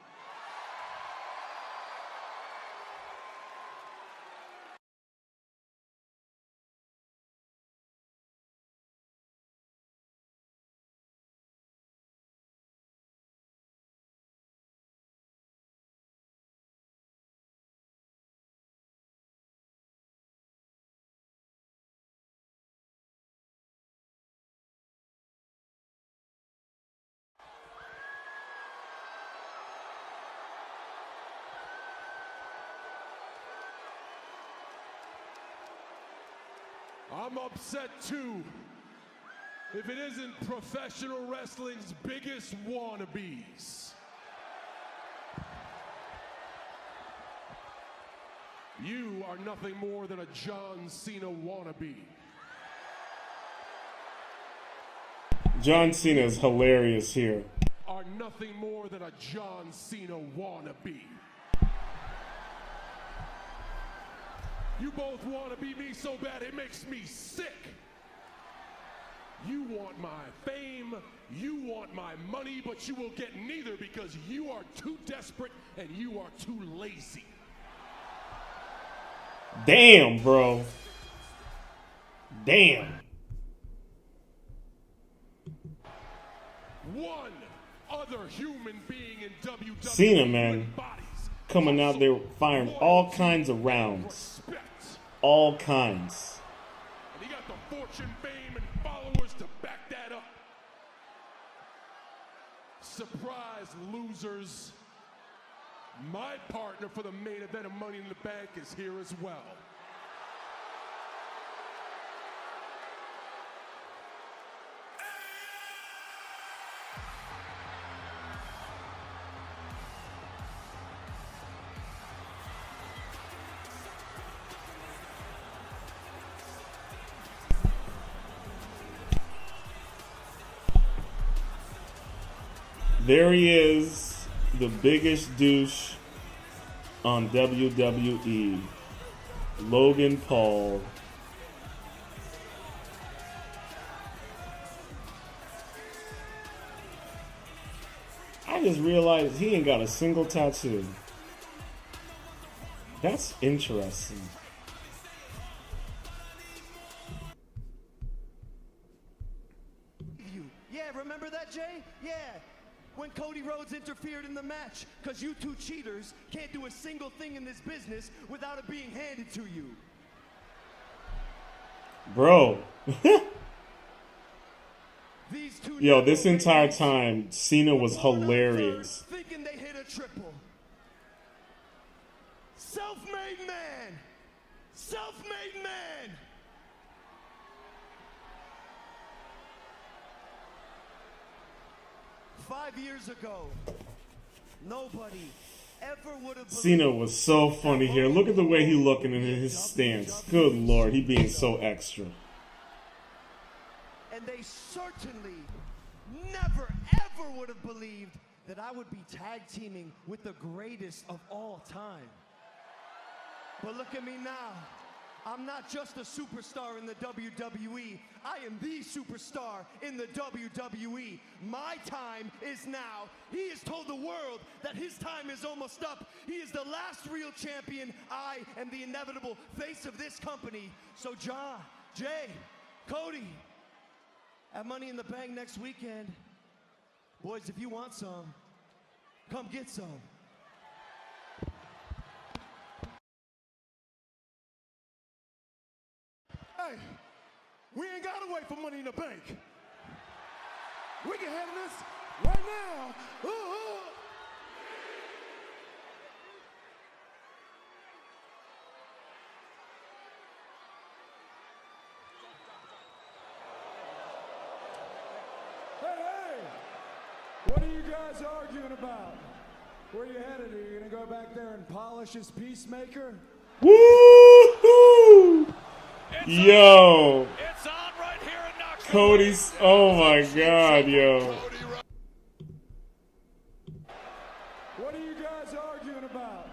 I'm upset too. If it isn't professional wrestling's biggest wannabes. You are nothing more than a John Cena wannabe. John Cena is hilarious here. Are nothing more than a John Cena wannabe. You both want to be me so bad it makes me sick. You want my fame, you want my money, but you will get neither because you are too desperate and you are too lazy. Damn, bro. Damn. One other human being in WWE Cena, man, coming out there firing all kinds of rounds. All kinds. And he got the fortune, fame, and followers to back that up. Surprise, losers. My partner for the main event of Money in the Bank is here as well. There he is, the biggest douche on WWE, Logan Paul. I just realized he ain't got a single tattoo. That's interesting. Yeah, remember that, Jay? Yeah. When Cody Rhodes interfered in the match, because you two cheaters can't do a single thing in this business without it being handed to you. Bro. Yo, this entire time, Cena was hilarious. Thinking they hit a triple. Self-made man. Self-made man. Five years ago, nobody ever would have. Cena was so funny here. Look at the way he looking in his stance. Good Lord, he being so extra. And they certainly never, ever would have believed that I would be tag teaming with the greatest of all time. But look at me now. I'm not just a superstar in the WWE. I am the superstar in the WWE. My time is now. He has told the world that his time is almost up. He is the last real champion. I am the inevitable face of this company. So John, Jay, Cody, at Money in the Bank next weekend. Boys, if you want some, come get some. Hey, we ain't gotta wait for Money in the Bank. We can handle this right now. Hey, what are you guys arguing about? Where are you headed? Are you gonna go back there and polish his Peacemaker? Woo-hoo! Yo, Cody's, oh my God, yo. What are you guys arguing about?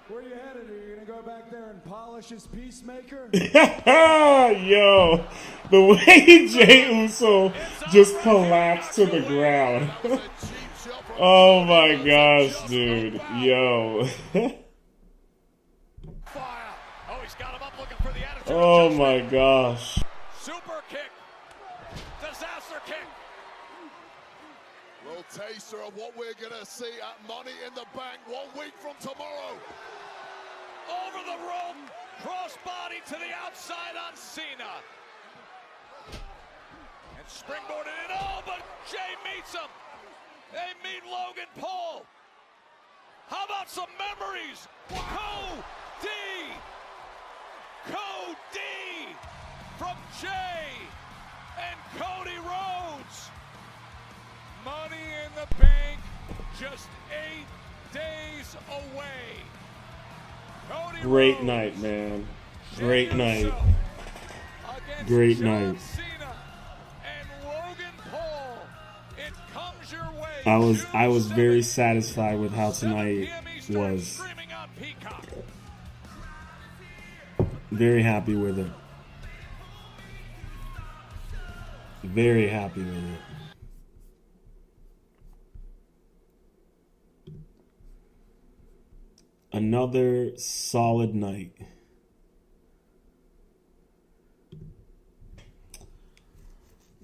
Where are you headed? Are you gonna go back there and polish his Peacemaker? Yo, the way Jey Uso just collapsed to the ground. Oh my gosh, dude, yo. Oh my gosh. Super kick. Disaster kick. Little taster of what we're going to see at Money in the Bank 1 week from tomorrow. Over the rope. Crossbody to the outside on Cena. And springboarded it all, but Jey meets him. They meet Logan Paul. How about some memories? Cody from Jay and Cody Rhodes. Money in the Bank just 8 days away. Cody Great Rhodes, night, man. Jey Great night. Uso against Great John night. Cena and Logan Paul. It comes your way. I was very satisfied with how tonight was. Streaming on Peacock. Very happy with it. Very happy with it. Another solid night.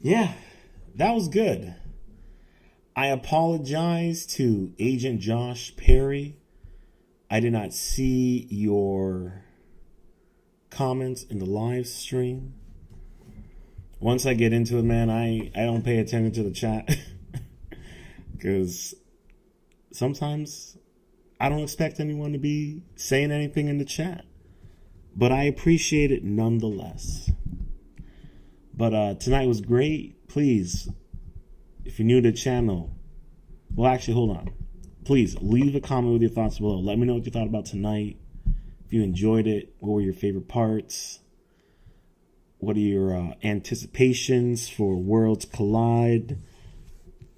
Yeah, that was good. I apologize to Agent Josh Perry. I did not see your comments in the live stream. Once I get into it, man, I don't pay attention to the chat. Because sometimes I don't expect anyone to be saying anything in the chat. But I appreciate it nonetheless. But tonight was great. Please, if you're new to the channel, well, actually, hold on. Please leave a comment with your thoughts below. Let me know what you thought about tonight. If you enjoyed it, what were your favorite parts? What are your anticipations for Worlds Collide?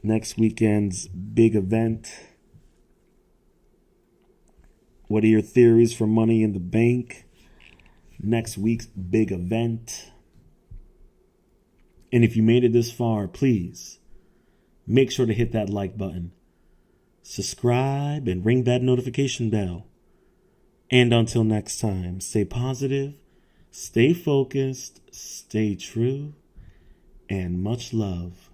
Next weekend's big event. What are your theories for Money in the Bank? Next week's big event. And if you made it this far, please make sure to hit that like button. Subscribe and ring that notification bell. And until next time, stay positive, stay focused, stay true, and much love.